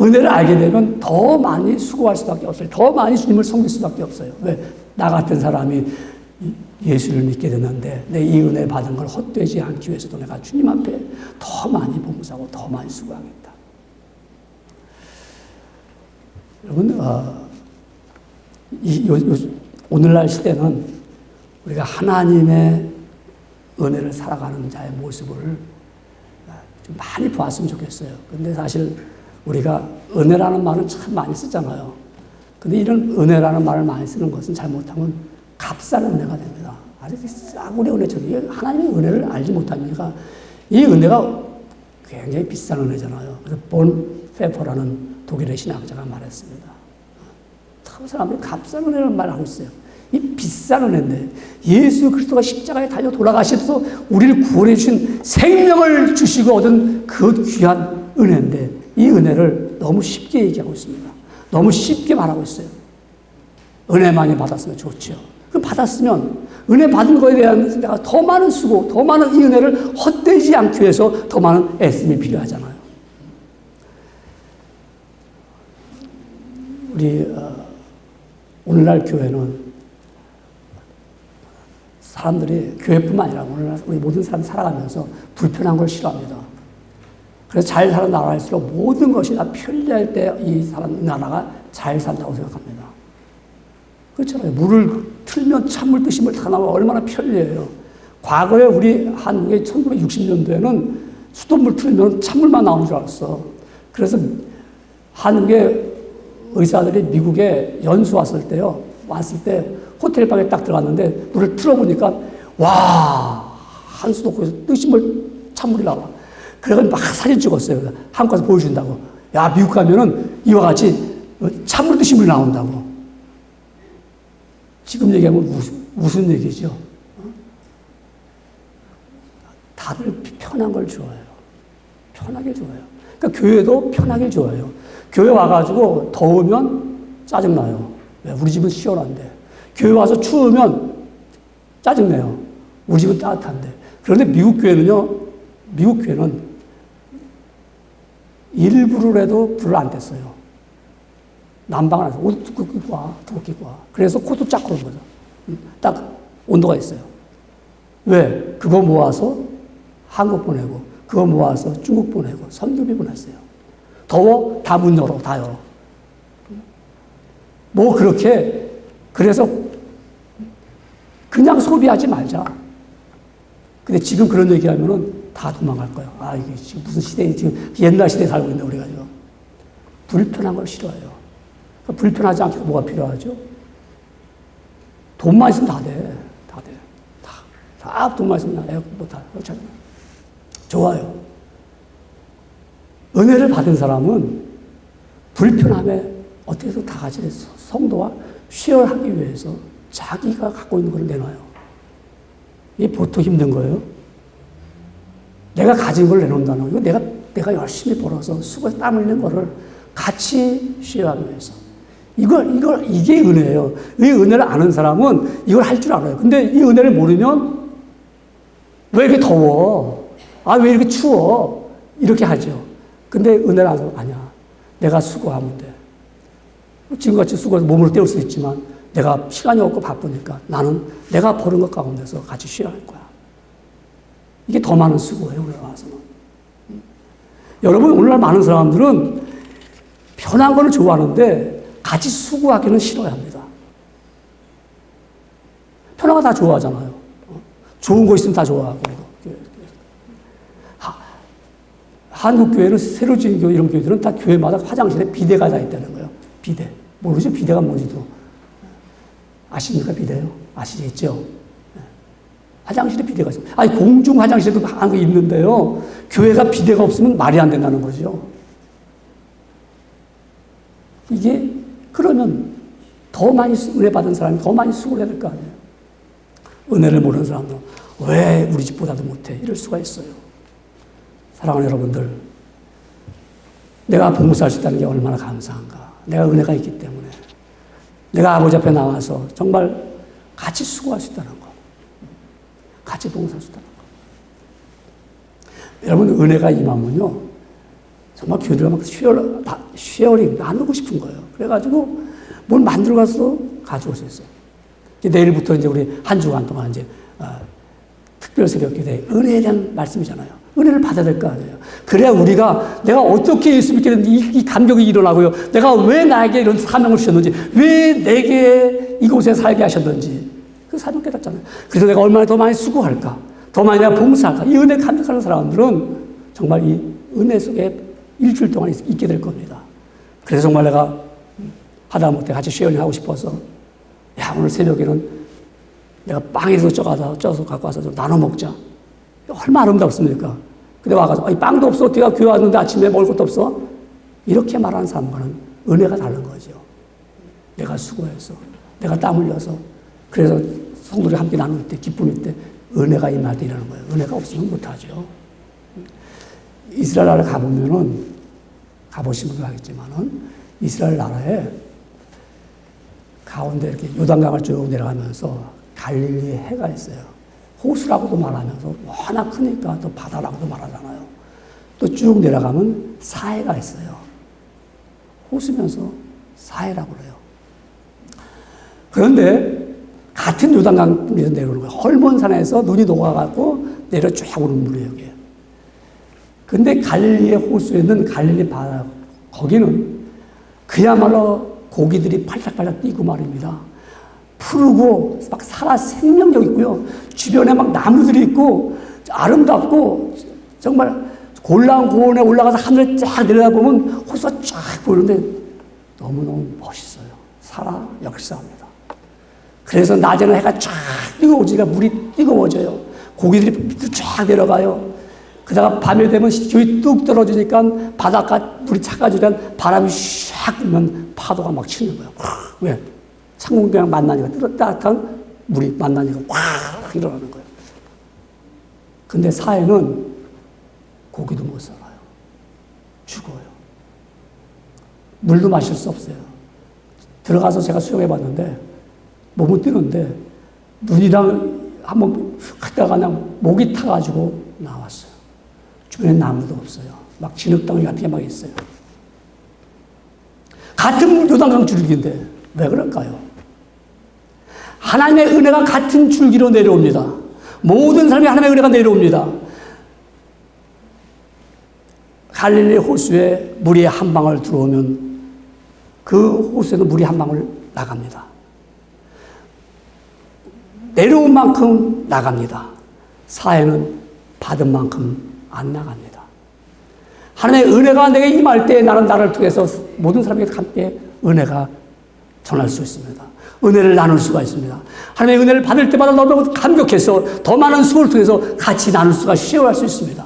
은혜를 알게 되면 더 많이 수고할 수밖에 없어요. 더 많이 주님을 섬길 수밖에 없어요. 왜? 나 같은 사람이 예수를 믿게 됐는데 내 이 은혜 받은 걸 헛되지 않기 위해서도 내가 주님 앞에 더 많이 봉사하고 더 많이 수고하겠다. 여러분, 오늘날 시대는 우리가 하나님의 은혜를 살아가는 자의 모습을 좀 많이 보았으면 좋겠어요. 근데 사실 우리가 은혜라는 말은 참 많이 쓰잖아요. 근데 이런 은혜라는 말을 많이 쓰는 것은 잘못하면 값싼 은혜가 됩니다. 아주 싸구려 은혜처럼 하나님의 은혜를 알지 못하니까 이 은혜가 굉장히 비싼 은혜잖아요. 그래서 본 페퍼라는 독일의 신학자가 말했습니다. 참 사람들이 값싼 은혜라는 말을 하고 있어요. 이 비싼 은혜인데 예수 그리스도가 십자가에 달려 돌아가셔서 우리를 구원해 주신 생명을 주시고 얻은 그 귀한 은혜인데 이 은혜를 너무 쉽게 얘기하고 있습니다. 너무 쉽게 말하고 있어요. 은혜 많이 받았으면 좋죠. 그 받았으면 은혜 받은 거에 대한 내가 더 많은 수고, 더 많은 이 은혜를 헛되지 않기 위해서 더 많은 애씀이 필요하잖아요. 우리 오늘날 교회는 사람들이 교회뿐만 아니라 오늘날 우리 모든 사람이 살아가면서 불편한 걸 싫어합니다. 그래서 잘 사는 나라일수록 모든 것이 다 편리할 때 이 나라가 잘 산다고 생각합니다. 그렇잖아요. 물을 틀면 찬물 드시면 다 나와 얼마나 편리해요. 과거에 우리 한국의 1960년도에는 수돗물 틀면 찬물만 나오는 줄 알았어. 그래서 한국의 의사들이 미국에 연수 왔을 때 호텔 방에 딱 들어갔는데 물을 틀어보니까 와, 한 수도꼭지에서 뜨신 물 찬물이 나와. 그래서 막 사진 찍었어요. 한국 가서 보여준다고. 야, 미국 가면은 이와 같이 찬물 뜨신 물이 나온다고. 지금 얘기하면 무슨 얘기죠? 다들 편한 걸 좋아해요. 편하게 좋아해요. 그러니까 교회도 편하게 좋아해요. 교회 와가지고 더우면 짜증나요. 왜? 우리 집은 시원한데. 교회 와서 추우면 짜증내요. 우리 집은 따뜻한데. 그런데 미국 교회는 일부러라도 불을 안 뗐어요. 난방을 안 해서 옷 두껍게 입고 와. 그래서 코도 쫙 그런 거죠. 딱 온도가 있어요. 왜? 그거 모아서 한국 보내고, 그거 모아서 중국 보내고, 선교비 보냈어요. 더워? 다 문 열어, 다 열어. 뭐 그렇게, 그래서 그냥 소비하지 말자. 근데 지금 그런 얘기 하면은 다 도망갈 거예요. 아, 이게 지금 무슨 시대에, 지금 옛날 시대에 살고 있는데, 우리가 지금. 불편한 걸 싫어해요. 그러니까 불편하지 않게 뭐가 필요하죠? 돈만 있으면 다 돼. 다 돼. 다 돈만 있으면 뭐 다. 좋아요. 은혜를 받은 사람은 불편함에 어떻게 해서 다 같이 성도와 쉐어하기 위해서 자기가 갖고 있는 걸 내놔요. 이게 보통 힘든 거예요. 내가 가진 걸 내놓는다는 거. 내가 열심히 벌어서 수고해서 땀 흘린 거를 같이 쉐어하기 위해서. 이게 은혜예요. 이 은혜를 아는 사람은 이걸 할 줄 알아요. 근데 이 은혜를 모르면 왜 이렇게 더워? 아, 왜 이렇게 추워? 이렇게 하죠. 근데 은혜를 아는 사람은 아니야. 내가 수고하면 돼. 지금같이 수고해서 몸으로 때울 수도 있지만 내가 시간이 없고 바쁘니까 나는 내가 버는 것 가운데서 같이 쉬어야 할 거야. 이게 더 많은 수고예요, 오늘 와서는. 여러분, 오늘날 많은 사람들은 편한 거를 좋아하는데 같이 수고하기는 싫어합니다. 편한 거 다 좋아하잖아요. 좋은 거 있으면 다 좋아하고. 한국 교회는 새로 지은 교회, 이런 교회들은 다 교회마다 화장실에 비데가 다 있다는 거예요. 비데. 모르죠? 비데가 뭔지도. 아십니까? 비데요? 아시겠죠? 화장실에 비데가 있어요. 아니, 공중 화장실에도 한국에 있는데요. 교회가 비데가 없으면 말이 안 된다는 거죠. 이게, 그러면 더 많이 은혜 받은 사람이 더 많이 수고를 해야 될 거 아니에요. 은혜를 모르는 사람은 왜 우리 집보다도 못해? 이럴 수가 있어요. 사랑하는 여러분들, 내가 봉사할 수 있다는 게 얼마나 감사한가. 내가 은혜가 있기 때문에. 내가 아버지 앞에 나와서 정말 같이 수고할 수 있다는 거. 같이 봉사할 수 있다는 거. 여러분, 은혜가 임하면요, 정말 교회들 막 쉐어링 나누고 싶은 거예요. 그래가지고 뭘 만들어 가서 가지고 있어요. 내일부터 이제 우리 한 주간 동안 이제 특별 새벽 기도에 은혜에 대한 말씀이잖아요. 은혜를 받아야 될 거 아니에요. 그래야 우리가 내가 어떻게 예수 믿게 됐는지 이 감격이 일어나고요. 내가 왜 나에게 이런 사명을 주셨는지, 왜 내게 이곳에 살게 하셨는지 그 사명 깨닫잖아요. 그래서 내가 얼마나 더 많이 수고할까, 더 많이 내가 봉사할까. 이 은혜 감격하는 사람들은 정말 이 은혜 속에 일주일 동안 있게 될 겁니다. 그래서 정말 내가 하다못해 같이 쉐어링 하고 싶어서, 야, 오늘 새벽에는 내가 빵에서 쪄서 갖고 와서 좀 나눠 먹자. 얼마나 아름답습니까? 근데 와가지고, 빵도 없어. 내가 교회 왔는데 아침에 먹을 것도 없어. 이렇게 말하는 사람과는 은혜가 다른 거죠. 내가 수고해서, 내가 땀 흘려서, 그래서 성도들이 함께 나눌 때, 기쁨일 때, 은혜가 임할 때 이러는 거예요. 은혜가 없으면 못하죠. 이스라엘 나라 가보신 분들 알겠지만은, 이스라엘 나라에 가운데 이렇게 요단강을 쭉 내려가면서 갈릴리에 해가 있어요. 호수라고도 말하면서 워낙 크니까 또 바다라고도 말하잖아요. 또 쭉 내려가면 사해가 있어요. 호수면서 사해라고 그래요. 그런데 같은 요단강에서 내려오는 거예요. 헐몬산에서 눈이 녹아갖고 내려 쫙 오는 물이에요, 여기에. 근데 갈릴리의 호수에 있는 갈릴리 바다, 거기는 그야말로 고기들이 팔짝팔짝 뛰고 말입니다. 푸르고 막 살아 생명력 있고요. 주변에 막 나무들이 있고 아름답고 정말 골란고원에 올라가서 하늘에 쫙 내려다보면 호수가 쫙 보이는데 너무너무 멋있어요. 살아 역사합니다. 그래서 낮에는 해가 쫙 뜨거워지니까 물이 뜨거워져요. 고기들이 쫙 내려가요. 그러다가 밤에 되면 기온이 뚝 떨어지니까 바닷가 물이 차가지면 바람이 샥 불면 파도가 막 치는 거예요. 왜? 창문이랑 만나니까 따뜻한 물이 만나니까 확 일어나는 거예요. 근데 사해는 고기도 못 살아요. 죽어요. 물도 마실 수 없어요. 들어가서 제가 수영해 봤는데 몸은 뜨는데 눈이랑 한번 갔다가 그냥 목이 타가지고 나왔어요. 주변에 나무도 없어요. 막 진흙덩이 같은 게 막 있어요. 같은 요단강 줄기인데 왜 그럴까요? 하나님의 은혜가 같은 줄기로 내려옵니다. 모든 사람이 하나님의 은혜가 내려옵니다. 갈릴리 호수에 물이 한 방울 들어오면 그 호수에도 물이 한 방울 나갑니다. 내려온 만큼 나갑니다. 사해는 받은 만큼 안 나갑니다. 하나님의 은혜가 내게 임할 때 나를 통해서 모든 사람에게 함께 은혜가 전할 수 있습니다. 은혜를 나눌 수가 있습니다. 하나님의 은혜를 받을 때마다 너무 감격해서 더 많은 수고를 통해서 같이 나눌 수가 시원할 수 있습니다.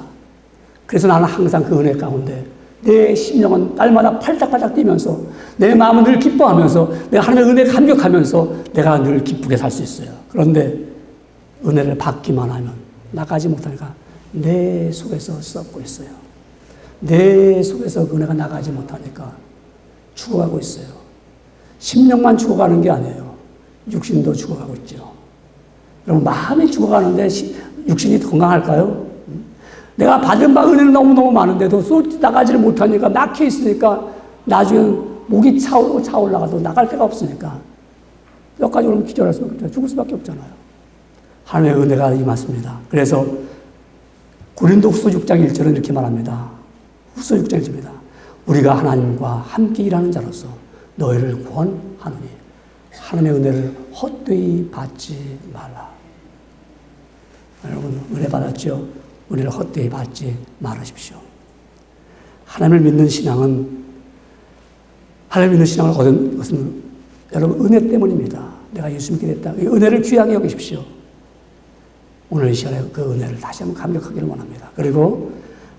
그래서 나는 항상 그 은혜 가운데 내 심령은 날마다 팔짝팔짝 뛰면서 내 마음은 늘 기뻐하면서 내가 하나님의 은혜에 감격하면서 내가 늘 기쁘게 살 수 있어요. 그런데 은혜를 받기만 하면 나가지 못하니까 내 속에서 썩고 있어요. 내 속에서 그 은혜가 나가지 못하니까 죽어가고 있어요. 심령만 죽어가는 게 아니에요. 육신도 죽어가고 있죠. 여러분, 마음이 죽어가는데 육신이 건강할까요? 내가 받은 바 은혜는 너무너무 많은데도 나가지를 못하니까 막혀 있으니까 나중에는 목이 차올라가도 나갈 데가 없으니까 몇 가지 그러면 기절할 수밖에 없잖아요. 죽을 수밖에 없잖아요. 하나님의 은혜가 임했습니다. 그래서 고린도후서 6장 1절은 이렇게 말합니다. 후서 6장 1절입니다. 우리가 하나님과 함께 일하는 자로서 너희를 권하노니 하나님의 은혜를 헛되이 받지 말라. 여러분, 은혜 받았죠? 은혜를 헛되이 받지 말으십시오. 하나님을 믿는 신앙을 얻은 것은 여러분 은혜 때문입니다. 내가 예수 믿게 됐다. 이 은혜를 귀하게 여기십시오. 오늘 이 시간에 그 은혜를 다시 한번 감격하기를 원합니다. 그리고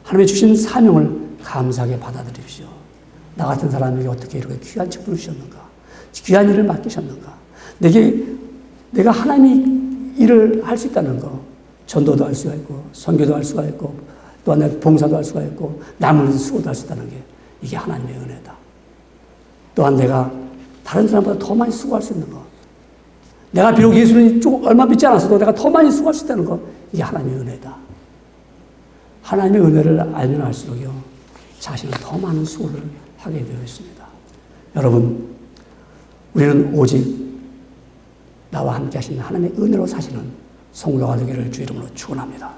하나님이 주신 사명을 감사하게 받아들이십시오. 나 같은 사람에게 어떻게 이렇게 귀한 직분을 주셨는가? 귀한 일을 맡기셨는가? 내가 하나님이 일을 할 수 있다는 거, 전도도 할 수가 있고, 선교도 할 수가 있고, 또한 봉사도 할 수가 있고, 남을 위해서 수고도 할 수 있다는 게 이게 하나님의 은혜다. 또한 내가 다른 사람보다 더 많이 수고할 수 있는 거, 내가 비록 예수를 얼마 믿지 않았어도 내가 더 많이 수고할 수 있다는 거, 이게 하나님의 은혜다. 하나님의 은혜를 알면 알수록요, 자신은 더 많은 수고를 하게 되어 있습니다. 여러분, 우리는 오직 나와 함께 하시는 하나님의 은혜로 사시는 성도가 되기를 주 이름으로 축원합니다.